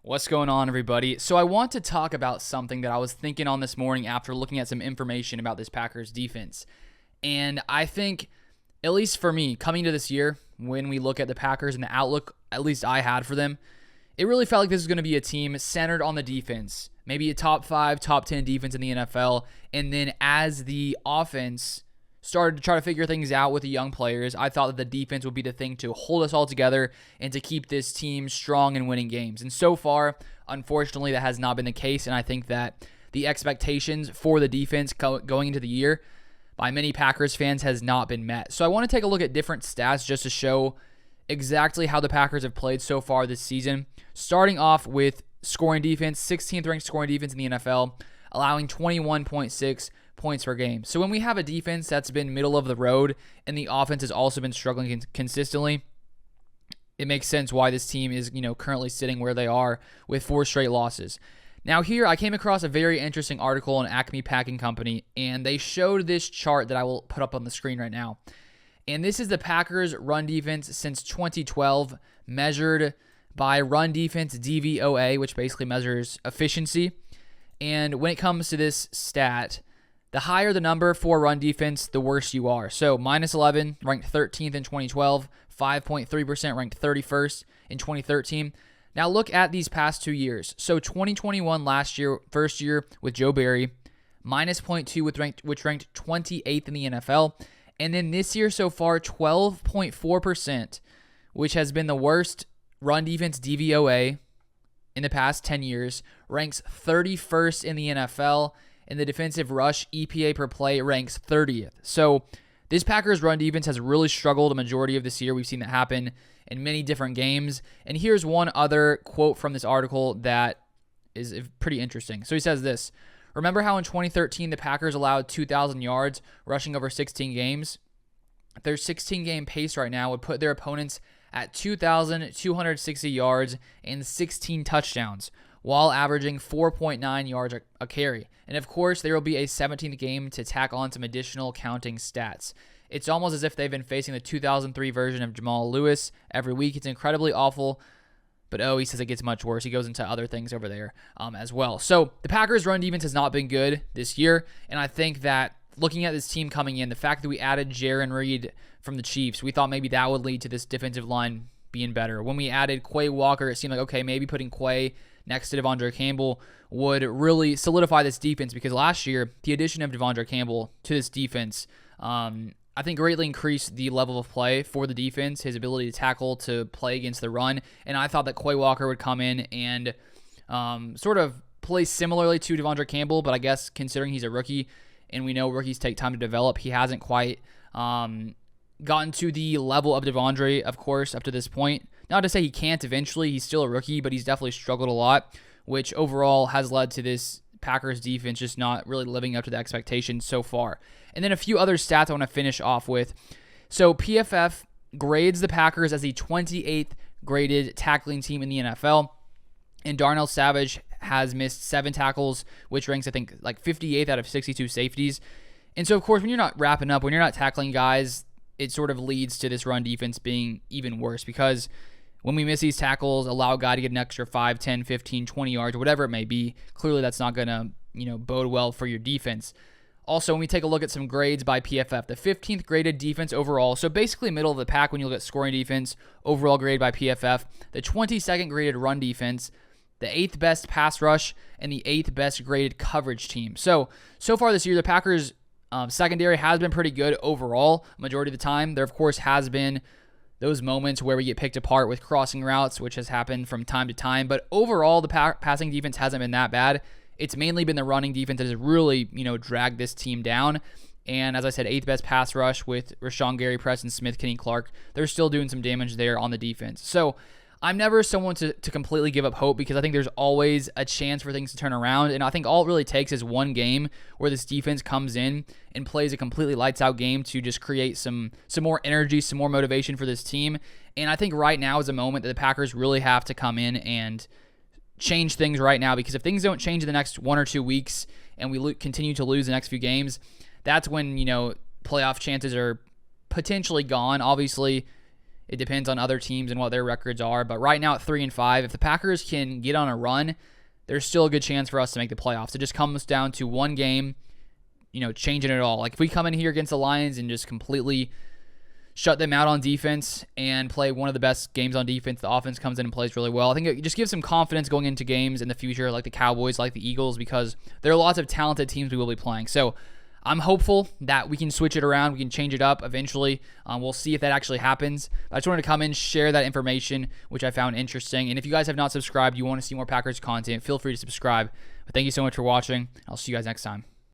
What's going on, everybody? So I want to talk about something that I was thinking on this morning after looking at some information about this Packers defense. And I think, at least for me, coming to this year, when we look at the Packers and the outlook, at least I had for them, it really felt like this was going to be a team centered on the defense. Maybe a top 5, top 10 defense in the NFL. And then as the offense started to try to figure things out with the young players, I thought that the defense would be the thing to hold us all together and to keep this team strong and winning games. And so far, unfortunately, that has not been the case. And I think that the expectations for the defense going into the year by many Packers fans has not been met. So I want to take a look at different stats just to show exactly how the Packers have played so far this season. Starting off with scoring defense, 16th ranked scoring defense in the NFL, allowing 21.6 points per game. So when we have a defense that's been middle of the road and the offense has also been struggling consistently, it makes sense why this team is, currently sitting where they are with 4 straight losses. Now here, I came across a very interesting article on Acme Packing Company, and they showed this chart that I will put up on the screen right now. And this is the Packers' run defense since 2012, measured by run defense DVOA, which basically measures efficiency. And when it comes to this stat, the higher the number for run defense, the worse you are. So minus 11, ranked 13th in 2012, 5.3% ranked 31st in 2013. Now look at these past 2 years. So 2021 last year, first year with Joe Barry, minus 0.2 which ranked 28th in the NFL. And then this year so far, 12.4%, which has been the worst run defense DVOA in the past 10 years, ranks 31st in the NFL. And the defensive rush EPA per play ranks 30th. So this Packers run defense has really struggled a majority of this year. We've seen that happen in many different games. And here's one other quote from this article that is pretty interesting. So he says this: remember how in 2013 the Packers allowed 2,000 yards rushing over 16 games? Their 16-game pace right now would put their opponents at 2,260 yards and 16 touchdowns, while averaging 4.9 yards a carry. And of course, there will be a 17th game to tack on some additional counting stats. It's almost as if they've been facing the 2003 version of Jamal Lewis every week. It's incredibly awful, but he says it gets much worse. He goes into other things over there as well. So the Packers' run defense has not been good this year, and I think that looking at this team coming in, the fact that we added Jarran Reed from the Chiefs, we thought maybe that would lead to this defensive line being better. When we added Quay Walker, it seemed like, okay, maybe putting Quay next to Devondre Campbell would really solidify this defense, because last year, the addition of Devondre Campbell to this defense, I think greatly increased the level of play for the defense, his ability to tackle, to play against the run. And I thought that Quay Walker would come in and sort of play similarly to Devondre Campbell, but I guess considering he's a rookie, and we know rookies take time to develop, he hasn't quite gotten to the level of Devondre, of course, up to this point. Not to say he can't eventually. He's still a rookie, but he's definitely struggled a lot, which overall has led to this Packers defense just not really living up to the expectations so far. And then a few other stats I want to finish off with. So PFF grades the Packers as the 28th graded tackling team in the NFL. And Darnell Savage has missed 7 tackles, which ranks, I think, like 58th out of 62 safeties. And so, of course, when you're not wrapping up, when you're not tackling guys, it sort of leads to this run defense being even worse, because when we miss these tackles, allow a guy to get an extra 5, 10, 15, 20 yards, whatever it may be, clearly that's not going to, bode well for your defense. Also, when we take a look at some grades by PFF, the 15th graded defense overall, so basically middle of the pack when you look at scoring defense, overall grade by PFF, the 22nd graded run defense, the 8th best pass rush, and the 8th best graded coverage team. So far this year, the Packers' secondary has been pretty good overall, majority of the time. There, of course, has been those moments where we get picked apart with crossing routes, which has happened from time to time. But overall, the passing defense hasn't been that bad. It's mainly been the running defense that has really, dragged this team down. And as I said, 8th best pass rush with Rashawn Gary, Preston Smith, Kenny Clark. They're still doing some damage there on the defense. So I'm never someone to completely give up hope, because I think there's always a chance for things to turn around. And I think all it really takes is one game where this defense comes in and plays a completely lights out game to just create some more energy, some more motivation for this team. And I think right now is a moment that the Packers really have to come in and change things right now, because if things don't change in the next 1 or 2 weeks and we continue to lose the next few games, that's when, playoff chances are potentially gone. Obviously, It depends on other teams and what their records are. But right now at 3-5, if the Packers can get on a run, there's still a good chance for us to make the playoffs. It just comes down to one game, changing it all. Like if we come in here against the Lions and just completely shut them out on defense and play one of the best games on defense, the offense comes in and plays really well. I think it just gives some confidence going into games in the future, like the Cowboys, like the Eagles, because there are lots of talented teams we will be playing. So I'm hopeful that we can switch it around. We can change it up eventually. We'll see if that actually happens. I just wanted to come in, share that information, which I found interesting. And if you guys have not subscribed, you want to see more Packers content, feel free to subscribe. But thank you so much for watching. I'll see you guys next time.